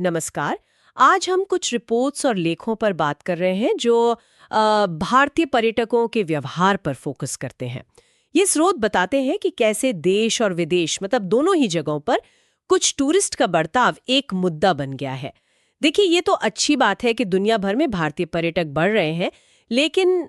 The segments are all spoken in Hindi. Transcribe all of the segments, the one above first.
नमस्कार। आज हम कुछ रिपोर्ट्स और लेखों पर बात कर रहे हैं जो भारतीय पर्यटकों के व्यवहार पर फोकस करते हैं। ये स्रोत बताते हैं कि कैसे देश और विदेश मतलब दोनों ही जगहों पर कुछ टूरिस्ट का बर्ताव एक मुद्दा बन गया है। देखिए, ये तो अच्छी बात है कि दुनिया भर में भारतीय पर्यटक बढ़ रहे हैं, लेकिन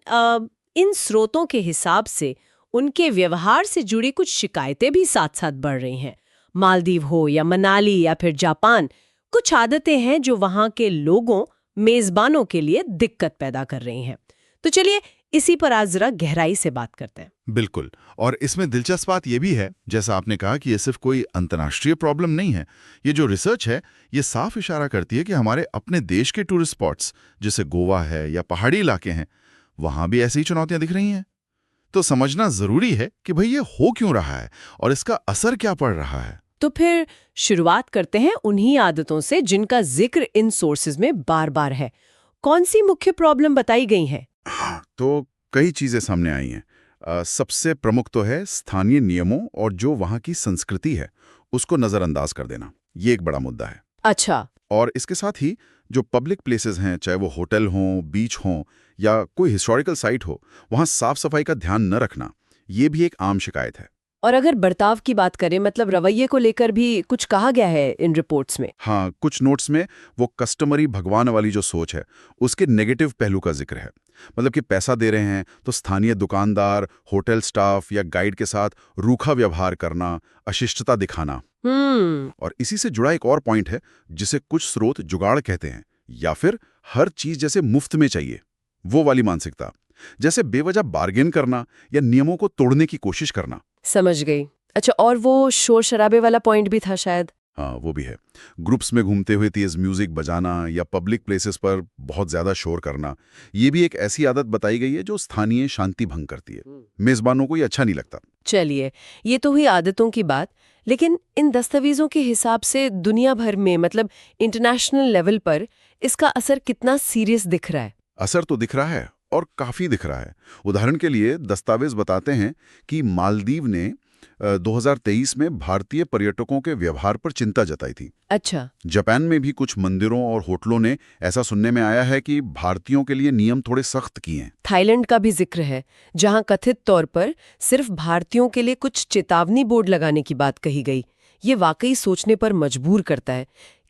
इन स्रोतों के हिसाब से उनके व्यवहार से जुड़ी कुछ शिकायतें भी साथ साथ बढ़ रही हैं। मालदीव हो या मनाली या फिर जापान, कुछ आदतें हैं जो वहां के लोगों मेजबानों के लिए दिक्कत पैदा कर रही हैं। तो चलिए इसी पर आज जरा गहराई से बात करते हैं। बिल्कुल। और इसमें दिलचस्प बात यह भी है, जैसा आपने कहा, कि ये सिर्फ कोई अंतर्राष्ट्रीय प्रॉब्लम नहीं है। ये जो रिसर्च है, ये साफ इशारा करती है कि हमारे अपने देश के टूरिस्ट स्पॉट्स, जैसे गोवा है या पहाड़ी इलाके हैं, वहां भी ऐसी ही चुनौतियां दिख रही हैं। तो समझना जरूरी है कि भाई ये हो क्यों रहा है और इसका असर क्या पड़ रहा है। तो फिर शुरुआत करते हैं उन्हीं आदतों से जिनका जिक्र इन सोर्सेज में बार बार है। कौन सी मुख्य प्रॉब्लम बताई गई है? हाँ, तो कई चीजें सामने आई हैं। सबसे प्रमुख तो है स्थानीय नियमों और जो वहाँ की संस्कृति है उसको नज़रअंदाज कर देना। ये एक बड़ा मुद्दा है। अच्छा। और इसके साथ ही जो पब्लिक प्लेसेस हैं, चाहे वो होटल हों, बीच हों या कोई हिस्टोरिकल साइट हो, वहाँ साफ सफाई का ध्यान न रखना, ये भी एक आम शिकायत है। और अगर बर्ताव की बात करें, मतलब रवैये को लेकर भी कुछ कहा गया है इन रिपोर्ट्स में? हाँ, कुछ नोट्स में वो कस्टमरी भगवान वाली जो सोच है उसके नेगेटिव पहलू का जिक्र है। मतलब कि पैसा दे रहे हैं तो स्थानीय दुकानदार, होटल स्टाफ या गाइड के साथ रूखा व्यवहार करना, अशिष्टता दिखाना। और इसी से जुड़ा एक और पॉइंट है जिसे कुछ स्रोत जुगाड़ कहते हैं, या फिर हर चीज जैसे मुफ्त में चाहिए, वो वाली मानसिकता। जैसे बेवजह बार्गेन करना या नियमों को तोड़ने की कोशिश करना। समझ गई। अच्छा, और वो शोर शराबे वाला पॉइंट भी था शायद? हाँ, वो भी है। ग्रुप्स में घूमते हुए तेज म्यूजिक बजाना या पब्लिक प्लेसेस पर बहुत ज्यादा शोर करना, ये भी एक ऐसी आदत बताई गई है जो स्थानीय शांति भंग करती है। मेजबानों को ये अच्छा नहीं लगता। चलिए, ये तो हुई आदतों की बात, लेकिन इन दस्तावेजों के हिसाब से दुनिया भर में मतलब इंटरनेशनल लेवल पर इसका असर कितना सीरियस दिख रहा है? असर तो दिख रहा है और काफी दिख रहा है। उदाहरण के लिए दस्तावेज बताते हैं कि मालदीव ने 2023 में भारतीय पर्यटकों के व्यवहार पर चिंता जताई थी। अच्छा। जापान में भी कुछ मंदिरों और होटलों ने ऐसा सुनने में आया है कि भारतीयों के लिए नियम थोड़े सख्त किए हैं। थाईलैंड का भी जिक्र है, जहां कथित तौर पर सिर्फ भारतीयों के लिए कुछ चेतावनी बोर्ड लगाने की बात कही गई। ये वाकई सोचने पर मजबूर करता है।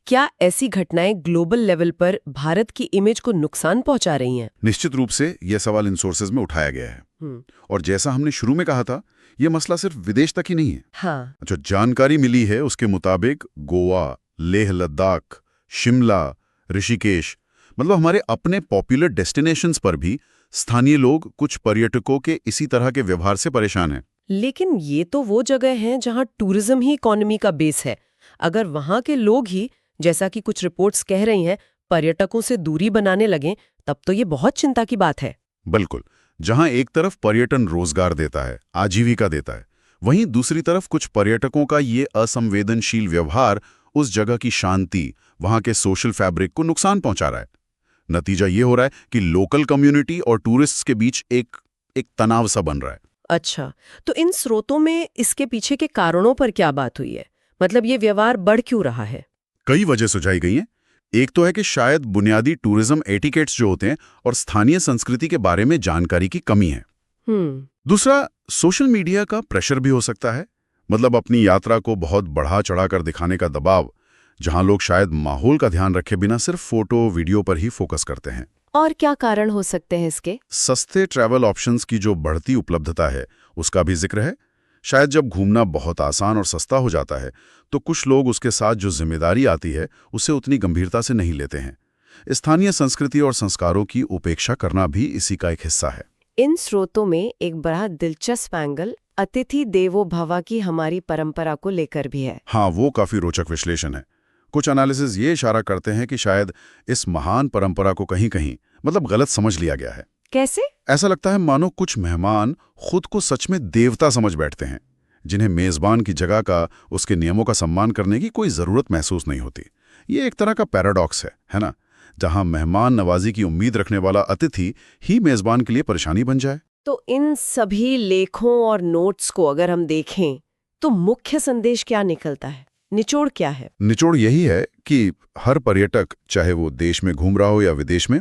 क्या ऐसी घटनाएं ग्लोबल लेवल पर भारत की इमेज को नुकसान पहुंचा रही हैं? निश्चित रूप से यह सवाल इन सोर्सेज में उठाया गया है। और जैसा हमने शुरू में कहा था, यह मसला सिर्फ विदेश तक ही नहीं है। हाँ। जो जानकारी मिली है उसके मुताबिक गोवा, लेह लद्दाख, शिमला, ऋषिकेश, मतलब हमारे अपने पॉपुलर डेस्टिनेशंस पर भी स्थानीय लोग कुछ पर्यटकों के इसी तरह के व्यवहार से परेशान हैं। लेकिन ये तो वो जगह हैं जहां टूरिज्म ही इकोनॉमी का बेस है। अगर वहां के लोग ही, जैसा कि कुछ रिपोर्ट्स कह रही हैं, पर्यटकों से दूरी बनाने लगें, तब तो ये बहुत चिंता की बात है। बिल्कुल। जहां एक तरफ पर्यटन रोजगार देता है, आजीविका देता है, वहीं दूसरी तरफ कुछ पर्यटकों का ये असंवेदनशील व्यवहार उस जगह की शांति, वहां के सोशल फैब्रिक को नुकसान पहुंचा रहा है। नतीजा ये हो रहा है कि लोकल कम्युनिटी और टूरिस्ट्स के बीच एक तनाव सा बन रहा है। अच्छा, तो इन स्रोतों में इसके पीछे के कारणों पर क्या बात हुई है? मतलब ये व्यवहार बढ़ क्यों रहा है? कई वजह सुझाई गई हैं। एक तो है कि शायद बुनियादी टूरिज्म एटिकेट्स जो होते हैं और स्थानीय संस्कृति के बारे में जानकारी की कमी है। दूसरा, सोशल मीडिया का प्रेशर भी हो सकता है। मतलब अपनी यात्रा को बहुत बढ़ा चढ़ाकर दिखाने का दबाव, जहां लोग शायद माहौल का ध्यान रखे बिना सिर्फ फोटो वीडियो पर ही फोकस करते हैं। और क्या कारण हो सकते हैं इसके? सस्ते ट्रैवल ऑप्शंस की जो बढ़ती उपलब्धता है उसका भी जिक्र है। शायद जब घूमना बहुत आसान और सस्ता हो जाता है तो कुछ लोग उसके साथ जो जिम्मेदारी आती है उसे उतनी गंभीरता से नहीं लेते हैं। स्थानीय संस्कृति और संस्कारों की उपेक्षा करना भी इसी का एक हिस्सा है। इन स्रोतों में एक बड़ा दिलचस्प एंगल अतिथि देवो भव की हमारी परंपरा को लेकर भी है। हाँ, वो काफी रोचक विश्लेषण है। कुछ एनालिसिस ये इशारा करते हैं कि शायद इस महान परंपरा को कहीं कहीं मतलब गलत समझ लिया गया है। कैसे? ऐसा लगता है मानो कुछ मेहमान खुद को सच में देवता समझ बैठते हैं, जिन्हें मेजबान की जगह का, उसके नियमों का सम्मान करने की कोई जरूरत महसूस नहीं होती। ये एक तरह का पैराडॉक्स है ना? जहां मेहमान नवाजी की उम्मीद रखने वाला अतिथि ही मेजबान के लिए परेशानी बन जाए। तो इन सभी लेखों और नोट्स को अगर हम देखें तो मुख्य संदेश क्या निकलता है? निचोड़ क्या है? निचोड़ यही है कि हर पर्यटक, चाहे वो देश में घूम रहा हो या विदेश में,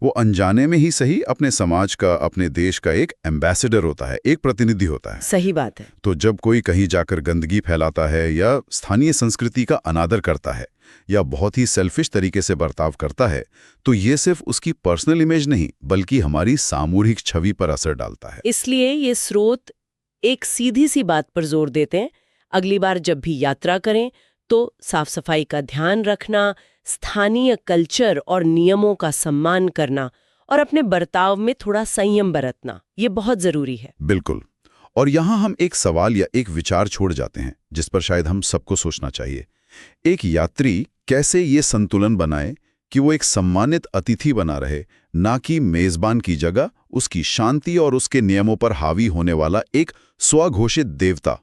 वो अनजाने में ही सही अपने समाज का, अपने देश का एक एम्बेसडर होता है, एक प्रतिनिधि होता है। सही बात है। तो जब कोई कहीं जाकर गंदगी फैलाता है या स्थानीय संस्कृति का अनादर करता है या बहुत ही सेल्फिश तरीके से बर्ताव करता है, तो ये सिर्फ उसकी पर्सनल इमेज नहीं बल्कि हमारी सामूहिक छवि पर असर डालता है। इसलिए ये स्रोत एक सीधी सी बात पर जोर देते हैं, अगली बार जब भी यात्रा करें तो साफ सफाई का ध्यान रखना, स्थानीय कल्चर और नियमों का सम्मान करना और अपने बर्ताव में थोड़ा संयम बरतना, ये बहुत जरूरी है। बिल्कुल। और यहाँ हम एक सवाल या एक विचार छोड़ जाते हैं जिस पर शायद हम सबको सोचना चाहिए। एक यात्री कैसे ये संतुलन बनाए कि वो एक सम्मानित अतिथि बना रहे, ना कि मेजबान की जगह उसकी शांति और उसके नियमों पर हावी होने वाला एक स्वघोषित देवता।